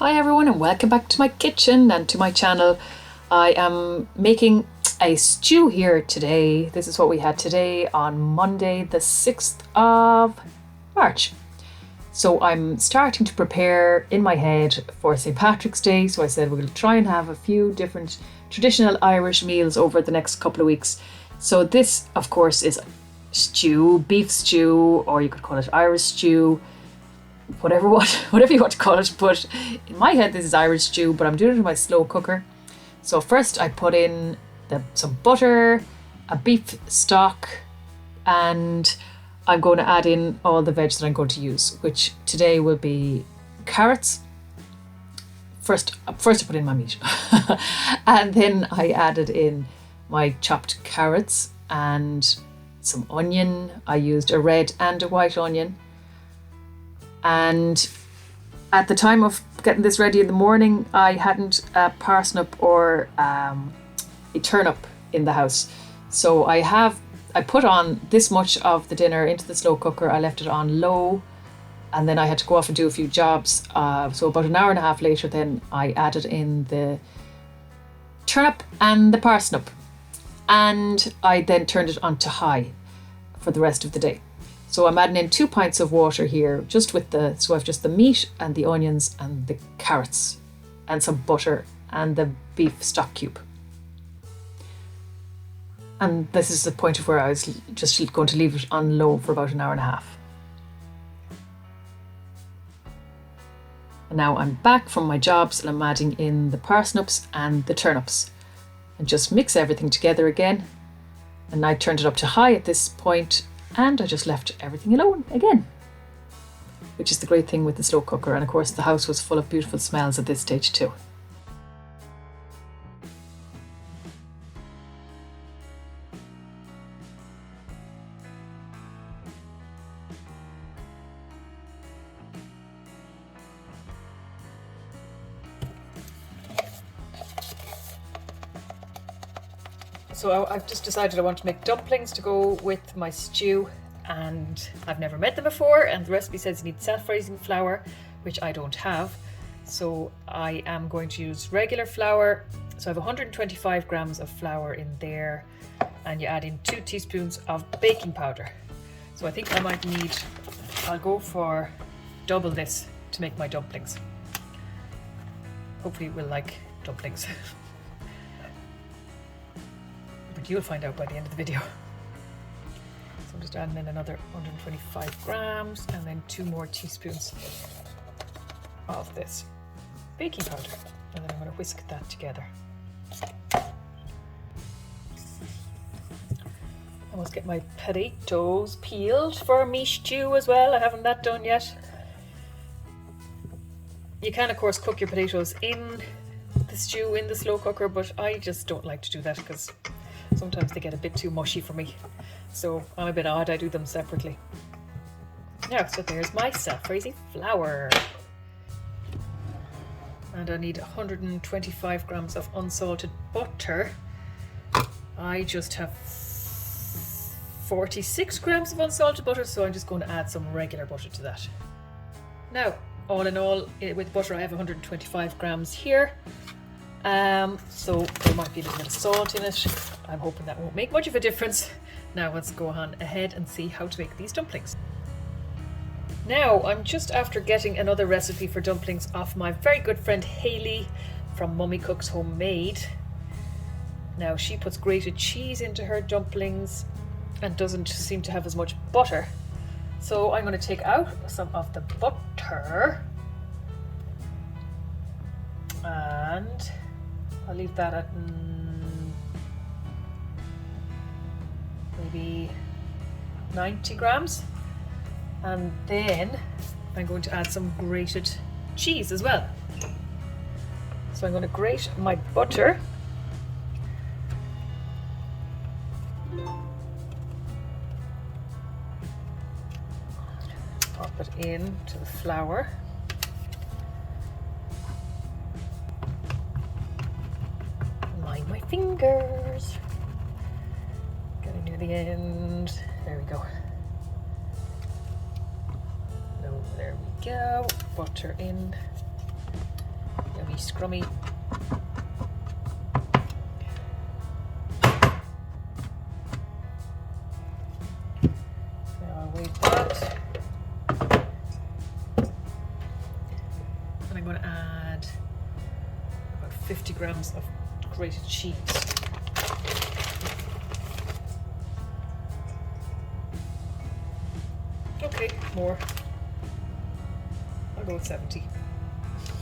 Hi everyone and welcome back to my kitchen and to my channel. I am making a stew here today. This is what we had today on Monday the 6th of March. So I'm starting to prepare in my head for St. Patrick's Day. So I said we'll try and have a few different traditional Irish meals over the next couple of weeks. So this of course is stew, beef stew, or you could call it Irish stew. Whatever you want to call it, but in my head this is Irish stew, but I'm doing it in my slow cooker. So first I put in some butter, a beef stock, and I'm going to add in all the veg that I'm going to use, which today will be carrots. First I put in my meat and then I added in my chopped carrots and some onion. I used a red and a white onion. And at the time of getting this ready in the morning, I hadn't a parsnip or a turnip in the house. So I put on this much of the dinner into the slow cooker. I left it on low and then I had to go off and do a few jobs. So about an hour and a half later, then I added in the turnip and the parsnip. And I then turned it on to high for the rest of the day. So I'm adding in 2 pints of water here, so I've just the meat and the onions and the carrots and some butter and the beef stock cube. And this is the point of where I was just going to leave it on low for about an hour and a half. And now I'm back from my jobs and I'm adding in the parsnips and the turnips and just mix everything together again. And I turned it up to high at this point. And I just left everything alone again, which is the great thing with the slow cooker. And of course the house was full of beautiful smells at this stage too. So I've just decided I want to make dumplings to go with my stew, and I've never made them before, and the recipe says you need self-raising flour, which I don't have. So I am going to use regular flour. So I have 125 grams of flour in there, and you add in 2 teaspoons of baking powder. So I think I'll go for double this to make my dumplings. Hopefully we'll like dumplings. But you'll find out by the end of the video. So I'm just adding in another 125 grams and then 2 more teaspoons of this baking powder. And then I'm going to whisk that together. I must get my potatoes peeled for me stew as well. I haven't that done yet. You can of course cook your potatoes in the stew in the slow cooker, but I just don't like to do that because sometimes they get a bit too mushy for me. So I'm a bit odd, I do them separately. Now, so there's my self-raising flour. And I need 125 grams of unsalted butter. I just have 46 grams of unsalted butter, so I'm just going to add some regular butter to that. Now, all in all, with butter I have 125 grams here. So there might be a little bit of salt in it. I'm hoping that won't make much of a difference. Now let's go on ahead and see how to make these dumplings. Now I'm just after getting another recipe for dumplings off my very good friend Hayley from Mummy Cooks Homemade. Now she puts grated cheese into her dumplings and doesn't seem to have as much butter. So I'm going to take out some of the butter and I'll leave that at maybe 90 grams. And then I'm going to add some grated cheese as well. So I'm going to grate my butter. Pop it into the flour. Mind my fingers. Getting near the end. There we go. No, there we go. Butter in. scrummy, scrummy. Now I'll wait that. And I'm going to add about 50 grams of grated cheese. Okay, more. I'll go with 70.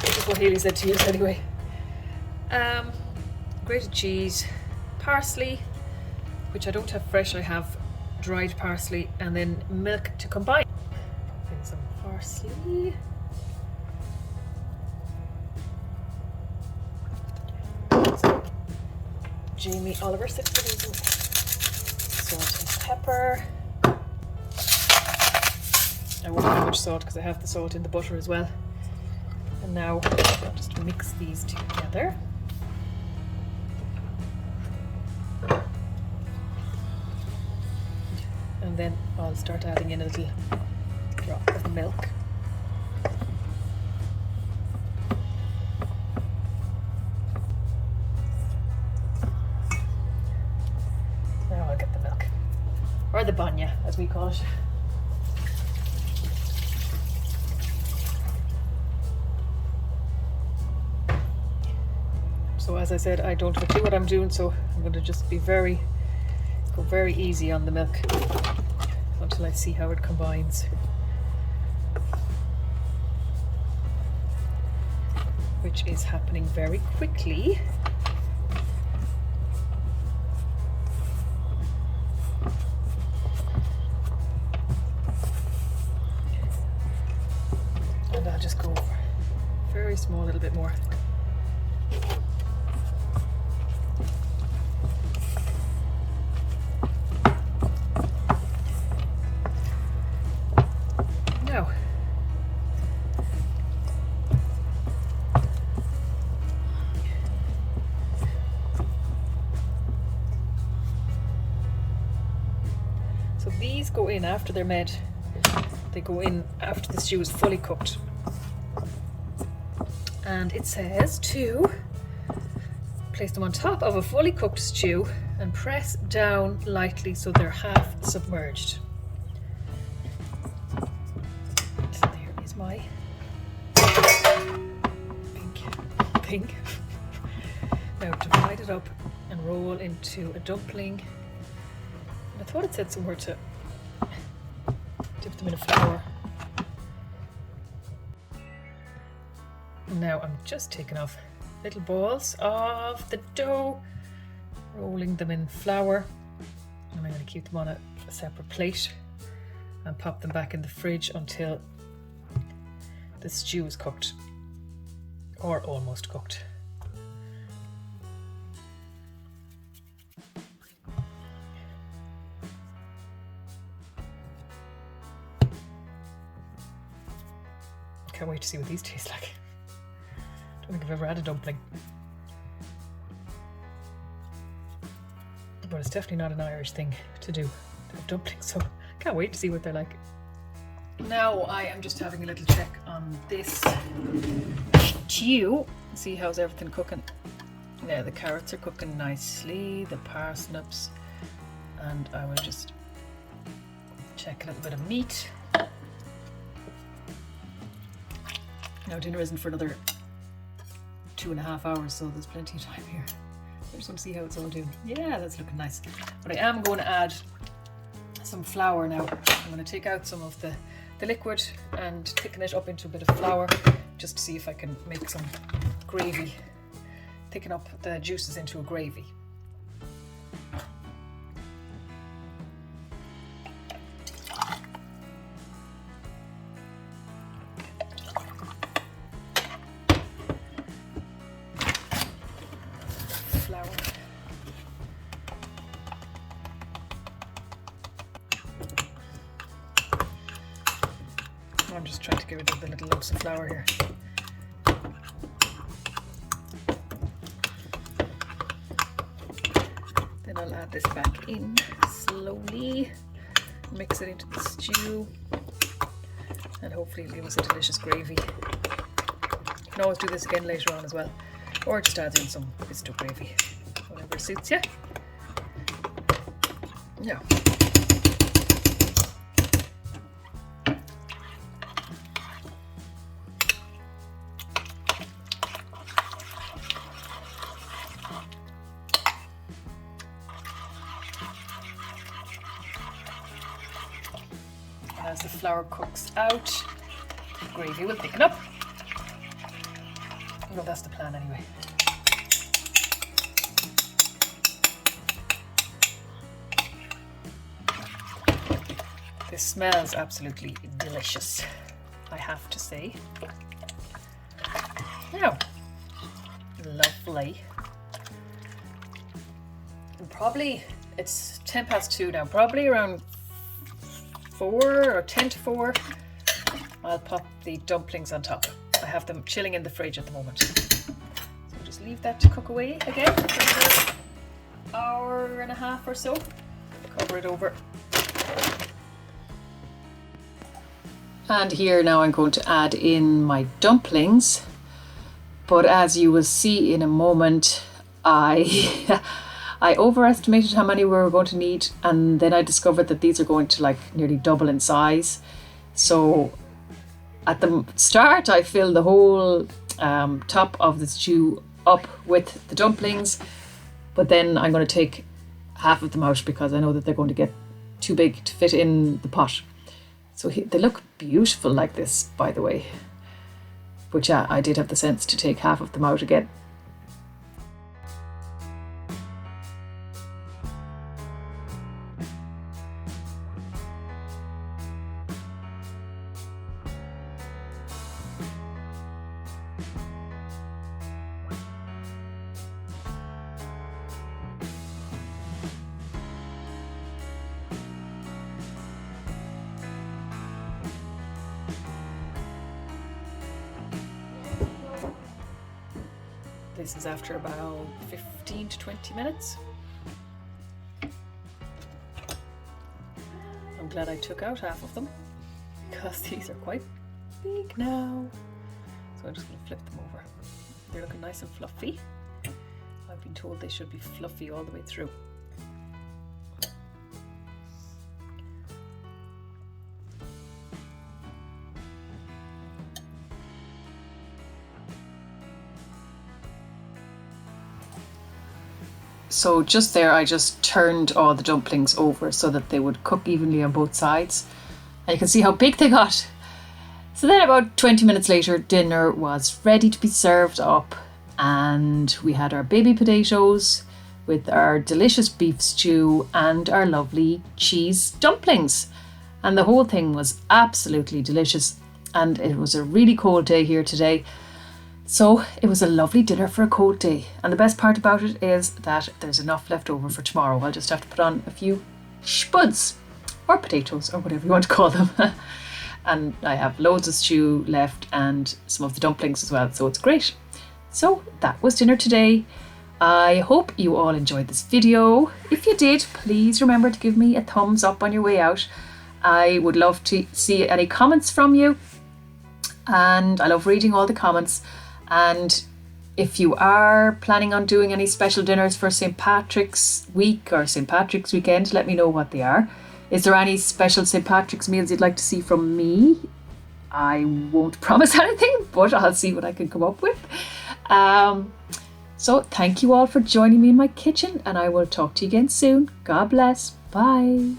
Which is what Haley said to use anyway. Grated cheese, parsley, which I don't have fresh, I have dried parsley, and then milk to combine. Pop in some parsley. So, Jamie Oliver said we're using salt and pepper. I won't have much salt because I have the salt in the butter as well. And now I'll just mix these together. And then I'll start adding in a little drop of milk. Now I'll get the milk, or the banya as we call it. So as I said, I don't have a clue what I'm doing, so I'm going to just go very easy on the milk until I see how it combines. Which is happening very quickly. And I'll just go very small, a little bit more. So these go in after they're made. They go in after the stew is fully cooked. And it says to place them on top of a fully cooked stew and press down lightly so they're half submerged. So there is my pink. Now divide it up and roll into a dumpling. I thought it said somewhere to dip them in a flour. Now I'm just taking off little balls of the dough, rolling them in flour, and I'm going to keep them on a separate plate and pop them back in the fridge until the stew is cooked, or almost cooked. Can't wait to see what these taste like. Don't think I've ever had a dumpling. But it's definitely not an Irish thing to do, to have dumplings, so can't wait to see what they're like. Now I am just having a little check on this stew. See how's everything cooking. Now the carrots are cooking nicely, the parsnips, and I will just check a little bit of meat. Now dinner isn't for another 2.5 hours, so there's plenty of time here. I just want to see how it's all doing. Yeah, that's looking nice. But I am going to add some flour now. I'm going to take out some of the liquid and thicken it up into a bit of flour, just to see if I can make some gravy, thicken up the juices into a gravy. I'm just trying to get rid of the little lumps of flour here. Then I'll add this back in slowly, mix it into the stew, and hopefully it'll give us a delicious gravy can always do this again later on as well. Or just add in some pesto gravy, whatever suits you. Yeah. As the flour cooks out, the gravy will thicken up. Well, that's the plan anyway. This smells absolutely delicious, I have to say. Now, lovely. And probably, it's 2:10 now, probably around 4 or 10 to 4, I'll pop the dumplings on top. I have them chilling in the fridge at the moment. So just leave that to cook away again for an hour and a half or so. Cover it over. And here now I'm going to add in my dumplings. But as you will see in a moment, I overestimated how many we were going to need, and then I discovered that these are going to like nearly double in size. So at the start I filled the whole top of the stew up with the dumplings, but then I'm going to take half of them out because I know that they're going to get too big to fit in the pot. So they look beautiful like this, by the way. But yeah, I did have the sense to take half of them out again. This is after about 15 to 20 minutes. I'm glad I took out half of them because these are quite big now. So I'm just going to flip them over. They're looking nice and fluffy. I've been told they should be fluffy all the way through. So just there, I just turned all the dumplings over so that they would cook evenly on both sides. And you can see how big they got. So then about 20 minutes later, dinner was ready to be served up. And we had our baby potatoes with our delicious beef stew and our lovely cheese dumplings. And the whole thing was absolutely delicious. And it was a really cold day here today. So it was a lovely dinner for a cold day. And the best part about it is that there's enough left over for tomorrow. I'll just have to put on a few spuds or potatoes or whatever you want to call them. And I have loads of stew left and some of the dumplings as well. So it's great. So that was dinner today. I hope you all enjoyed this video. If you did, please remember to give me a thumbs up on your way out. I would love to see any comments from you. And I love reading all the comments. And if you are planning on doing any special dinners for St. Patrick's week or St. Patrick's weekend, let me know what they are. Is there any special St. Patrick's meals you'd like to see from me? I won't promise anything, but I'll see what I can come up with. So thank you all for joining me in my kitchen, and I will talk to you again soon. God bless. Bye.